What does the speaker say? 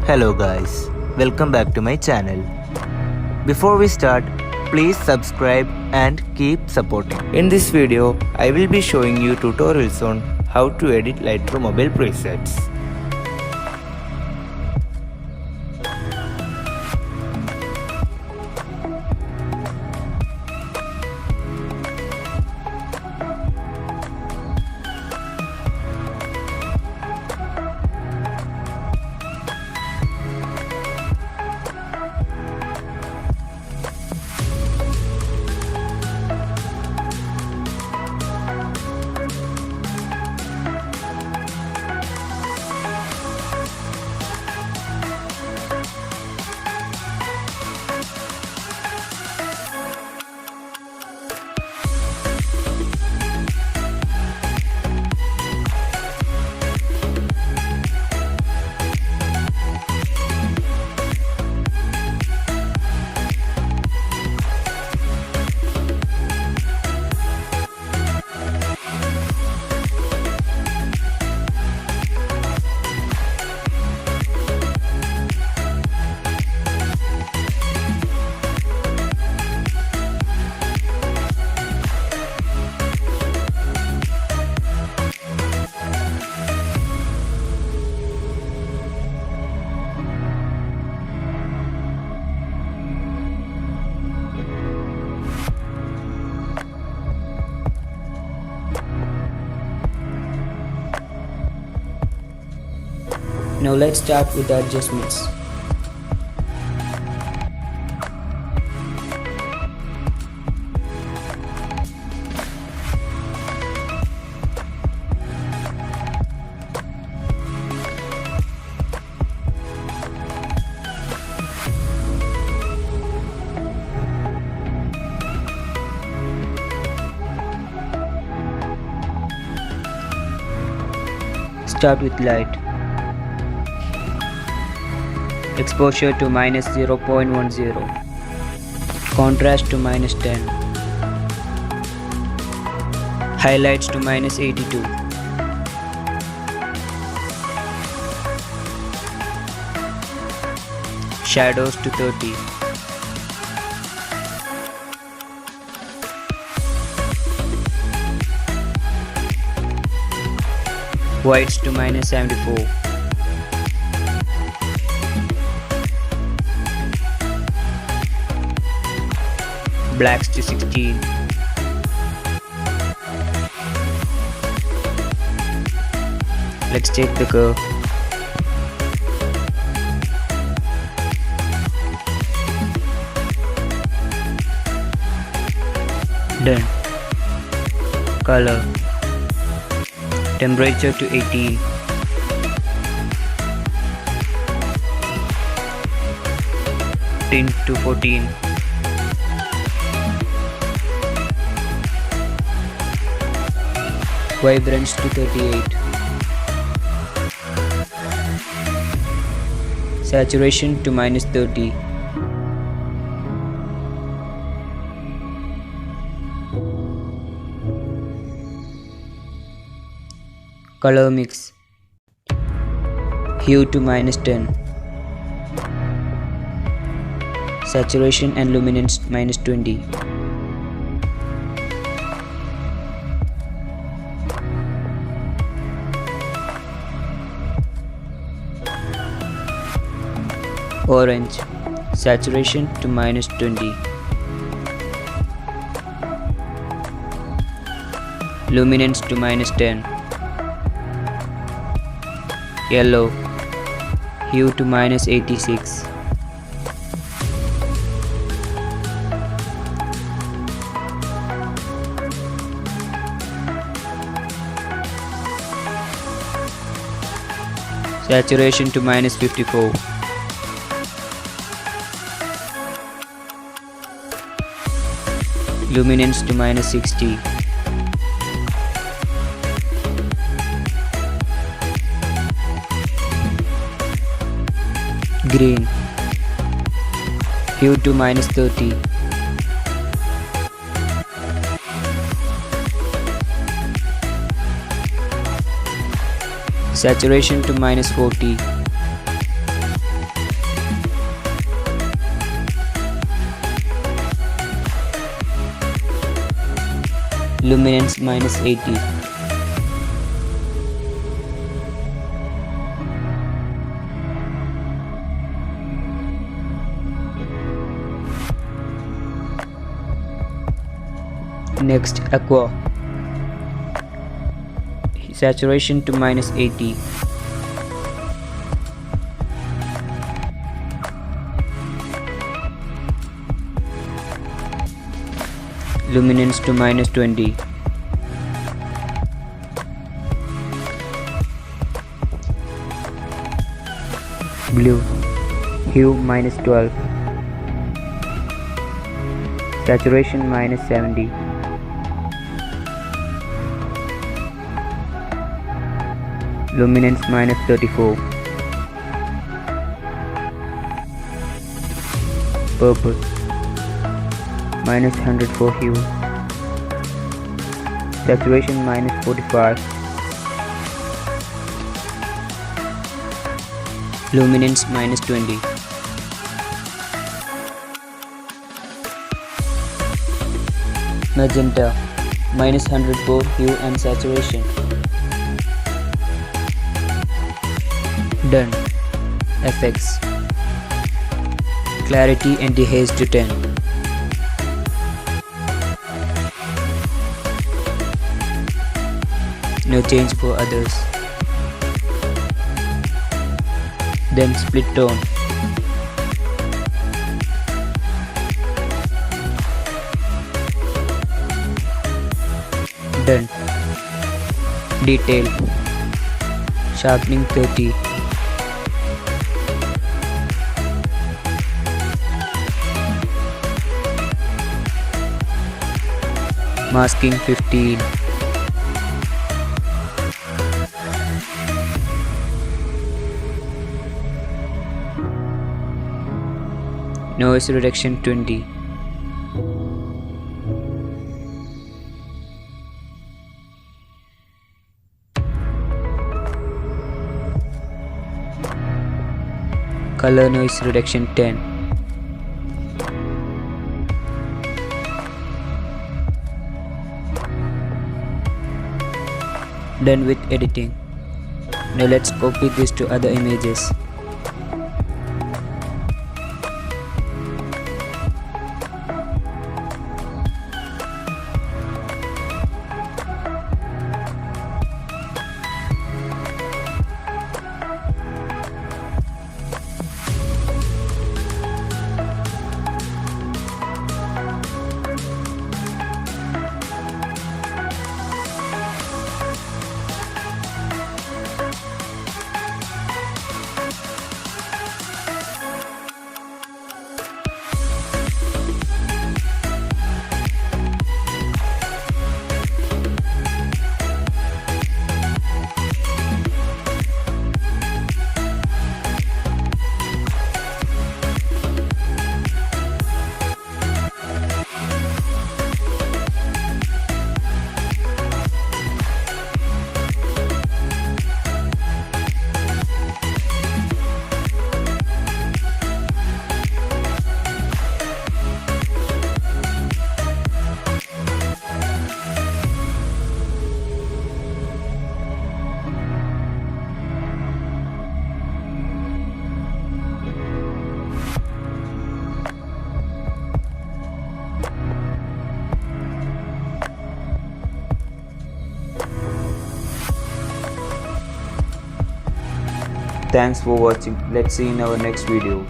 Hello guys, welcome back to my channel. Before we start, please subscribe and keep supporting. In this video, I will be showing you tutorials on how to edit Lightroom mobile presets. Now let's start with the adjustments. Start with light. Exposure to minus 0.10. Contrast to minus 10. Highlights to minus 82. Shadows to 30. Whites to minus 74. Blacks to 16. Let's take the curve. Done. Color. Temperature to 18. Tint to 14. Vibrance to 38. Saturation to minus 30. Color mix. Hue to minus 10. Saturation and luminance minus 20. Orange. Saturation to minus 20. Luminance to minus 10. Yellow. Hue to minus 86. Saturation to minus 54. Luminance to minus 60. Green. Hue to minus 30. Saturation to minus 40. Luminance minus 80. Next, aqua. Saturation to minus 80. Luminance to minus 20. Blue. Hue minus 12. Saturation minus 70. Luminance minus 34. Purple minus 100 for hue. Saturation minus 45. Luminance minus 20. Magenta minus 100 for hue and saturation. Done. Effects. Clarity and dehaze to 10. No change for others. Then split tone. Done. Detail. Sharpening 30. Masking 15. Noise reduction 20. Color noise reduction 10. Done with editing. Now let's copy this to other images. Thanks for watching. Let's see in our next video.